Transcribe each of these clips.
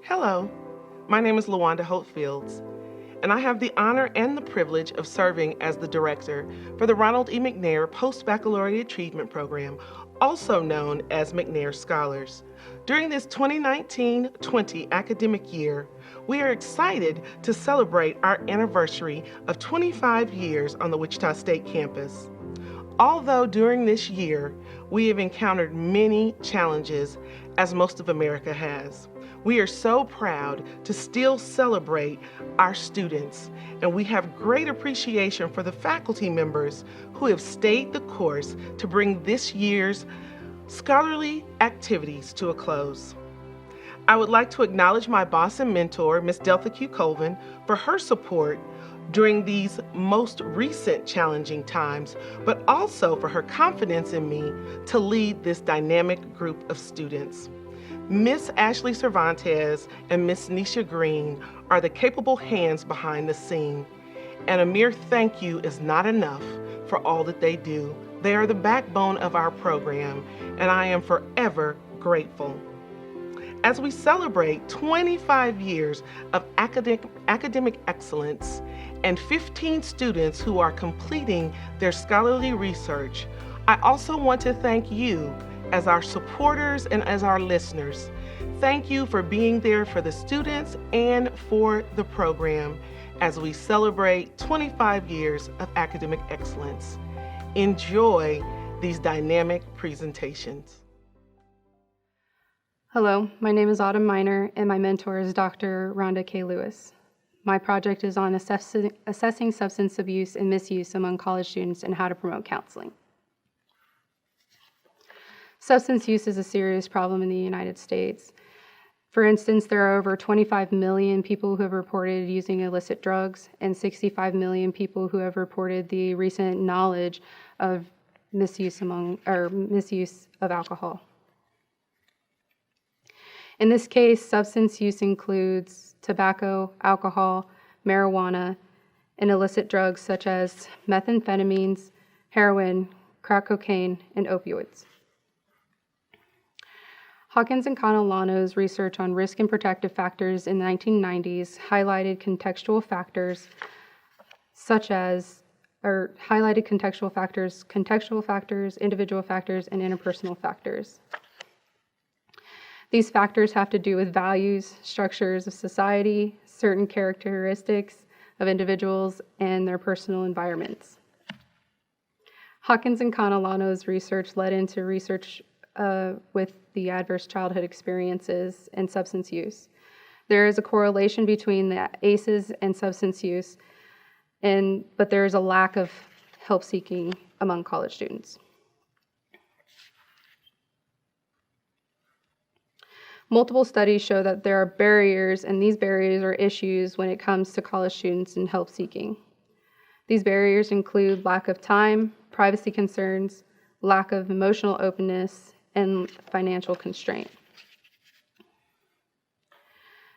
Hello, my name is Rhonda Holtfields, and I have the honor and the privilege of serving as the director for the Ronald E. McNair Post-Baccalaureate Achievement Program, also known as McNair Scholars. During this 2019-20 academic year, we are excited to celebrate our anniversary of 25 years on the Wichita State campus. Although during this year, we have encountered many challenges, as most of America has, we are so proud to still celebrate our students, and we have great appreciation for the faculty members who have stayed the course to bring this year's scholarly activities to a close. I would like to acknowledge my boss and mentor, Ms. Delta Q. Colvin, for her support during these most recent challenging times, but also for her confidence in me to lead this dynamic group of students. Miss Ashley Cervantes and Miss Nisha Green are the capable hands behind the scene, and a mere thank you is not enough for all that they do. They are the backbone of our program, and I am forever grateful. As we celebrate 25 years of academic excellence and 15 students who are completing their scholarly research, I also want to thank you as our supporters and as our listeners. Thank you for being there for the students and for the program as we celebrate 25 years of academic excellence. Enjoy these dynamic presentations. Hello, my name is Autumn Miner, and my mentor is Dr. Rhonda K. Lewis. My project is on assessing substance abuse and misuse among college students and how to promote counseling. Substance use is a serious problem in the United States. For instance, there are over 25 million people who have reported using illicit drugs and 65 million people who have reported the recent knowledge of misuse of alcohol. In this case, substance use includes tobacco, alcohol, marijuana, and illicit drugs such as methamphetamines, heroin, crack cocaine, and opioids. Hawkins and Catalano's research on risk and protective factors in the 1990s highlighted contextual factors, individual factors, and interpersonal factors. These factors have to do with values, structures of society, certain characteristics of individuals, and their personal environments. Hawkins and Catalano's research led into research with the adverse childhood experiences and substance use. There is a correlation between the ACEs and substance use, but there is a lack of help seeking among college students. Multiple studies show that there are barriers, and these barriers are issues when it comes to college students and help seeking. These barriers include lack of time, privacy concerns, lack of emotional openness, and financial constraint.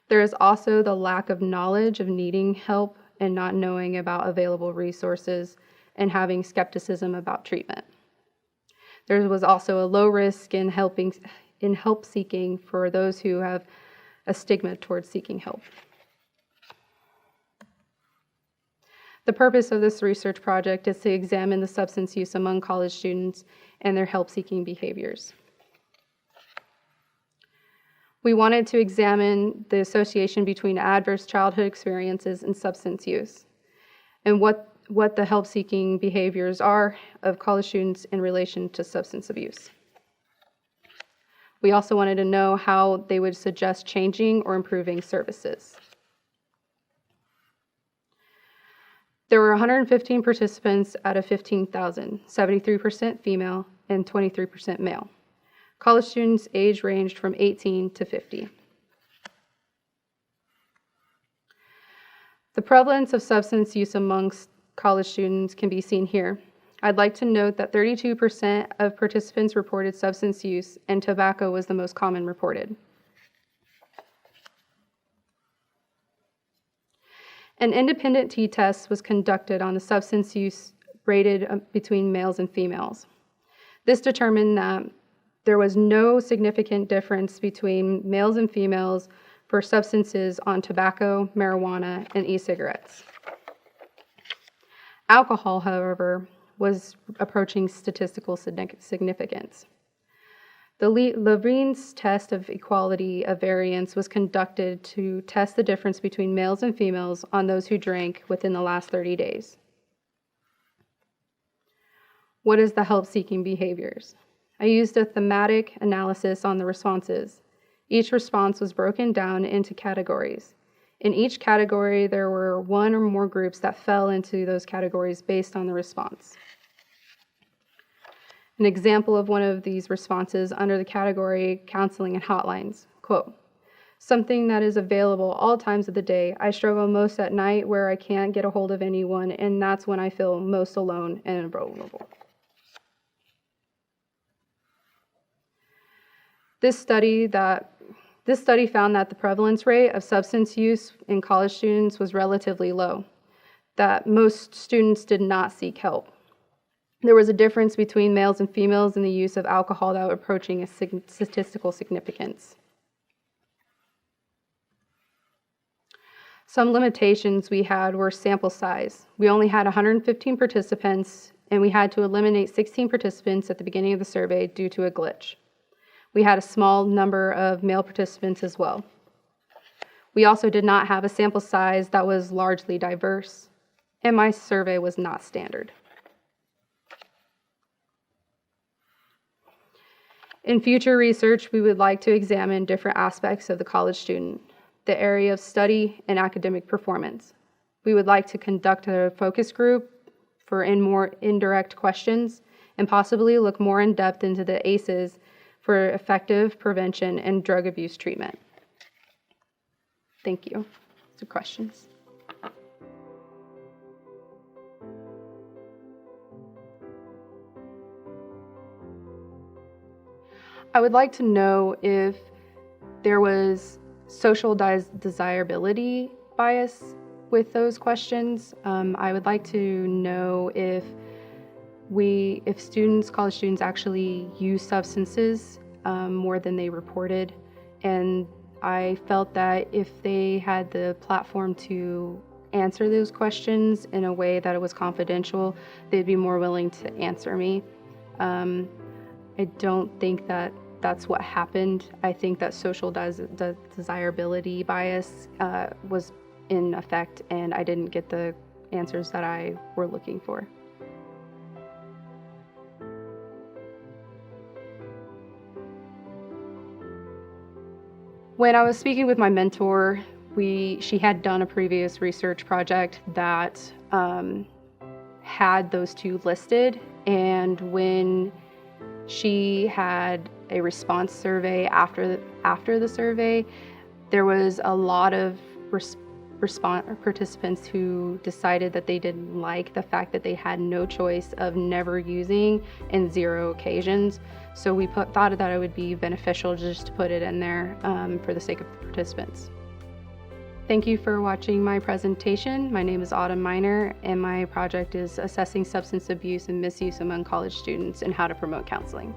There is also the lack of knowledge of needing help and not knowing about available resources and having skepticism about treatment. There was also a low risk in help seeking for those who have a stigma towards seeking help. The purpose of this research project is to examine the substance use among college students and their help-seeking behaviors. We wanted to examine the association between adverse childhood experiences and substance use, and what the help-seeking behaviors are of college students in relation to substance abuse. We also wanted to know how they would suggest changing or improving services. There were 115 participants out of 15,000, 73% female and 23% male. College students' age ranged from 18 to 50. The prevalence of substance use amongst college students can be seen here. I'd like to note that 32% of participants reported substance use, and tobacco was the most common reported. An independent t-test was conducted on the substance use rated between males and females. This determined that there was no significant difference between males and females for substances on tobacco, marijuana, and e-cigarettes. Alcohol, however, was approaching statistical significance. The Levene's test of equality of variance was conducted to test the difference between males and females on those who drank within the last 30 days. What is the help-seeking behaviors? I used a thematic analysis on the responses. Each response was broken down into categories. In each category, there were one or more groups that fell into those categories based on the response. An example of one of these responses under the category counseling and hotlines, quote, something that is available all times of the day. I struggle most at night where I can't get a hold of anyone, and that's when I feel most alone and vulnerable. This study found that the prevalence rate of substance use in college students was relatively low, that most students did not seek help. There was a difference between males and females in the use of alcohol that was approaching a statistical significance. Some limitations we had were sample size. We only had 115 participants, and we had to eliminate 16 participants at the beginning of the survey due to a glitch. We had a small number of male participants as well. We also did not have a sample size that was largely diverse, and my survey was not standard. In future research, we would like to examine different aspects of the college student, the area of study and academic performance. We would like to conduct a focus group for more indirect questions and possibly look more in depth into the ACEs for effective prevention and drug abuse treatment. Thank you. So questions? I would like to know if there was social desirability bias with those questions. I would like to know if college students actually use substances more than they reported. And I felt that if they had the platform to answer those questions in a way that it was confidential, they'd be more willing to answer me. I don't think that that's what happened. I think that social desirability bias was in effect, and I didn't get the answers that I were looking for. When I was speaking with my mentor, she had done a previous research project that had those two listed, and when she had a response survey after the survey, there was a lot of participants who decided that they didn't like the fact that they had no choice of never using in 0 occasions. So we thought that it would be beneficial just to put it in there for the sake of the participants. Thank you for watching my presentation. My name is Autumn Miner, and my project is assessing substance abuse and misuse among college students and how to promote counseling.